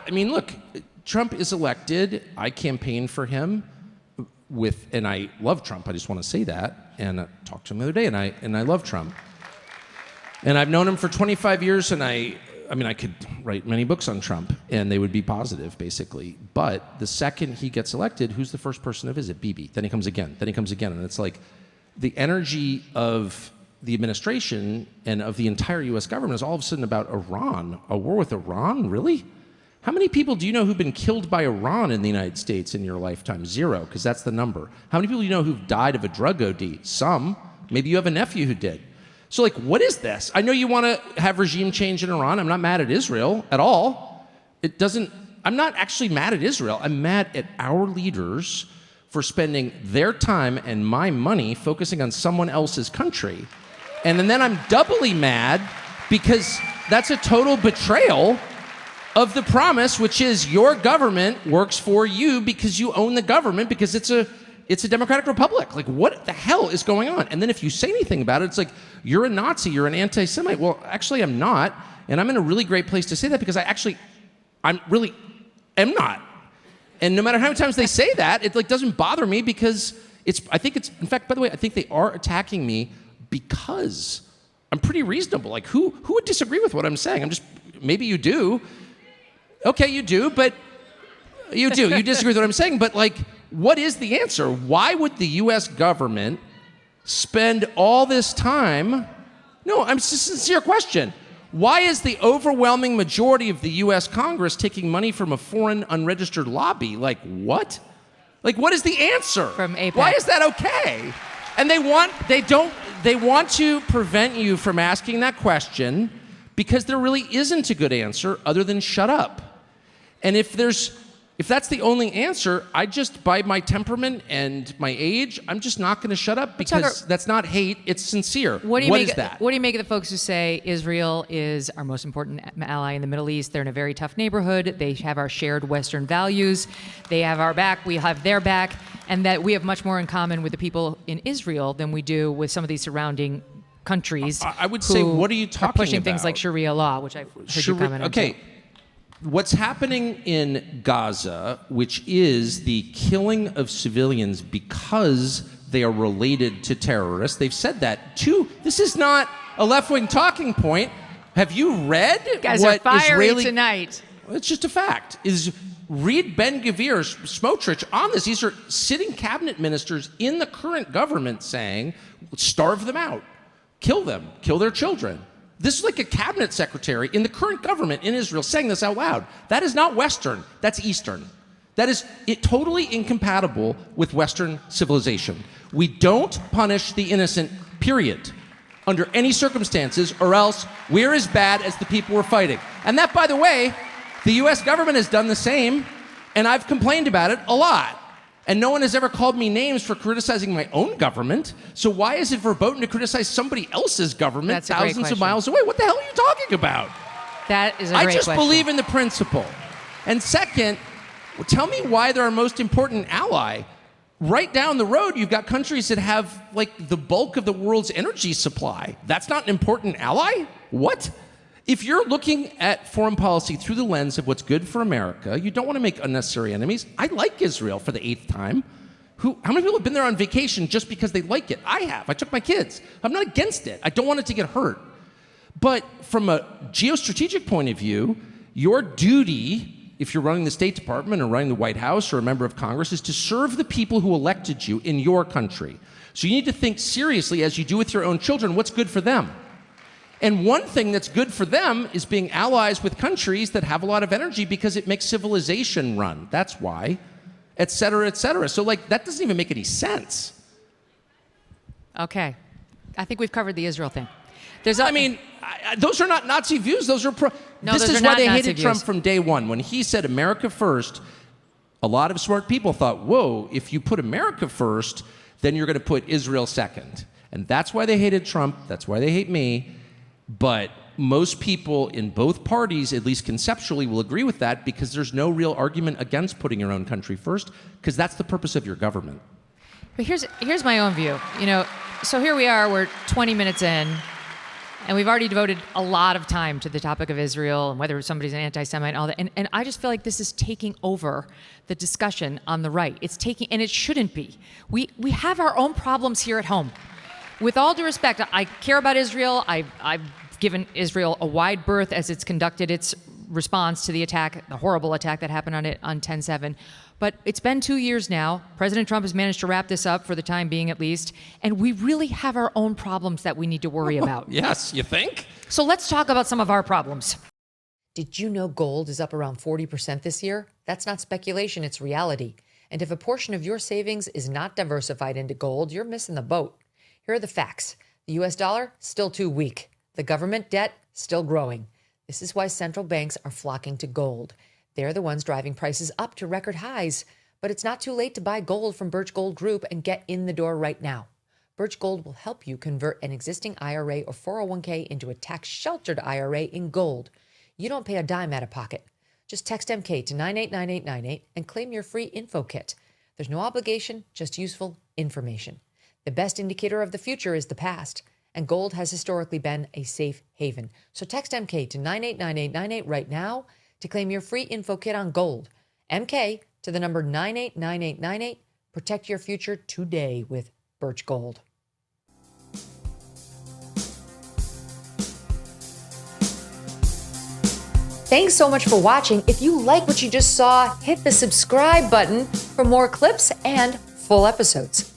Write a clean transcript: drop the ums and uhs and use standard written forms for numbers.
I mean, look, Trump is elected. I campaigned for him and I love Trump. I just want to say that. And I talked to him the other day, and I love Trump. And I've known him for 25 years, and I mean, I could write many books on Trump, and they would be positive, basically. But the second he gets elected, who's the first person to visit? Bibi. Then he comes again. Then he comes again. And it's like the energy of the administration and of the entire U.S. government is all of a sudden about Iran. A war with Iran? Really? How many people do you know who've been killed by Iran in the United States in your lifetime? 0, because that's the number. How many people do you know who've died of a drug OD? Some. Maybe you have a nephew who did. So, like, what is this? I know you want to have regime change in Iran. I'm not mad at Israel at all. I'm not actually mad at Israel. I'm mad at our leaders for spending their time and my money focusing on someone else's country. And then I'm doubly mad because that's a total betrayal of the promise, which is your government works for you because you own the government, because it's a democratic republic. Like, what the hell is going on? And then if you say anything about it, it's like, you're a Nazi, you're an anti-Semite. Well, actually, I'm not. And I'm in a really great place to say that because I'm really am not. And no matter how many times they say that, it doesn't bother me because in fact, by the way, I think they are attacking me because I'm pretty reasonable. Like, who would disagree with what I'm saying? Maybe you do. Okay, you do, but you do. You disagree with what I'm saying, but like, what is the answer? Why would the U.S. government spend all this time? No, it's a sincere question. Why is the overwhelming majority of the U.S. Congress taking money from a foreign unregistered lobby? Like, what? Like, what is the answer? From AIPAC. Why is that okay? And they want to prevent you from asking that question because there really isn't a good answer other than shut up. And if that's the only answer, by my temperament and my age, I'm just not going to shut up because Tucker, that's not hate, it's sincere. What is that? What do you make of the folks who say Israel is our most important ally in the Middle East? They're in a very tough neighborhood. They have our shared Western values. They have our back. We have their back. And that we have much more in common with the people in Israel than we do with some of these surrounding countries. I would say, what are you talking about? Pushing things like Sharia law, which I've heard you comment on. Okay. What's happening in Gaza, which is the killing of civilians because they are related to terrorists, they've said that too. This is not a left-wing talking point. Have you read you guys what are fiery Israeli... tonight. It's just a fact. Read Ben-Gvir, Smotrich on this. These are sitting cabinet ministers in the current government saying, starve them out, kill them, kill their children. This is like a cabinet secretary in the current government in Israel saying this out loud. That is not Western, that's Eastern. That is totally incompatible with Western civilization. We don't punish the innocent, period, under any circumstances, or else we're as bad as the people we're fighting. And that, by the way, the US government has done the same, and I've complained about it a lot. And no one has ever called me names for criticizing my own government. So why is it verboten to criticize somebody else's government thousands of miles away? What the hell are you talking about? That is a great question. I just believe in the principle. And second, tell me why they're our most important ally. Right down the road, you've got countries that have like the bulk of the world's energy supply. That's not an important ally? What? If you're looking at foreign policy through the lens of what's good for America, you don't want to make unnecessary enemies. I like Israel for the 8th time. How many people have been there on vacation just because they like it? I have. I took my kids. I'm not against it. I don't want it to get hurt. But from a geostrategic point of view, your duty, if you're running the State Department or running the White House or a member of Congress, is to serve the people who elected you in your country. So you need to think seriously, as you do with your own children, what's good for them. And one thing that's good for them is being allies with countries that have a lot of energy because it makes civilization run. That's why, et cetera, et cetera. So, like, that doesn't even make any sense. Okay. I think we've covered the Israel thing. Those are not Nazi views. Those are No, this those is are why not they Nazi hated views. Trump from day one. When he said America first, a lot of smart people thought, whoa, if you put America first, then you're going to put Israel second. And that's why they hated Trump. That's why they hate me. But most people in both parties, at least conceptually, will agree with that because there's no real argument against putting your own country first, because that's the purpose of your government. But here's my own view. So here we are, we're 20 minutes in, And we've already devoted a lot of time to the topic of Israel and whether somebody's an anti-Semite and all that. And I just feel like this is taking over the discussion on the right. It's taking, and it shouldn't be. We have our own problems here at home. With all due respect, I care about Israel. I've given Israel a wide berth as it's conducted its response to the attack, the horrible attack that happened on it on 10/7. But it's been 2 years now. President Trump has managed to wrap this up for the time being, at least. And we really have our own problems that we need to worry about. Yes, you think? So let's talk about some of our problems. Did you know gold is up around 40% this year? That's not speculation, it's reality. And if a portion of your savings is not diversified into gold, you're missing the boat. Here are the facts. The US dollar, still too weak. The government debt, still growing. This is why central banks are flocking to gold. They're the ones driving prices up to record highs. But it's not too late to buy gold from Birch Gold Group and get in the door right now. Birch Gold will help you convert an existing IRA or 401k into a tax-sheltered IRA in gold. You don't pay a dime out of pocket. Just text MK to 989898 and claim your free info kit. There's no obligation, just useful information. The best indicator of the future is the past, and gold has historically been a safe haven. So text MK to 989898 right now to claim your free info kit on gold. MK to the number 989898. Protect your future today with Birch Gold. Thanks so much for watching. If you like what you just saw, hit the subscribe button for more clips and full episodes.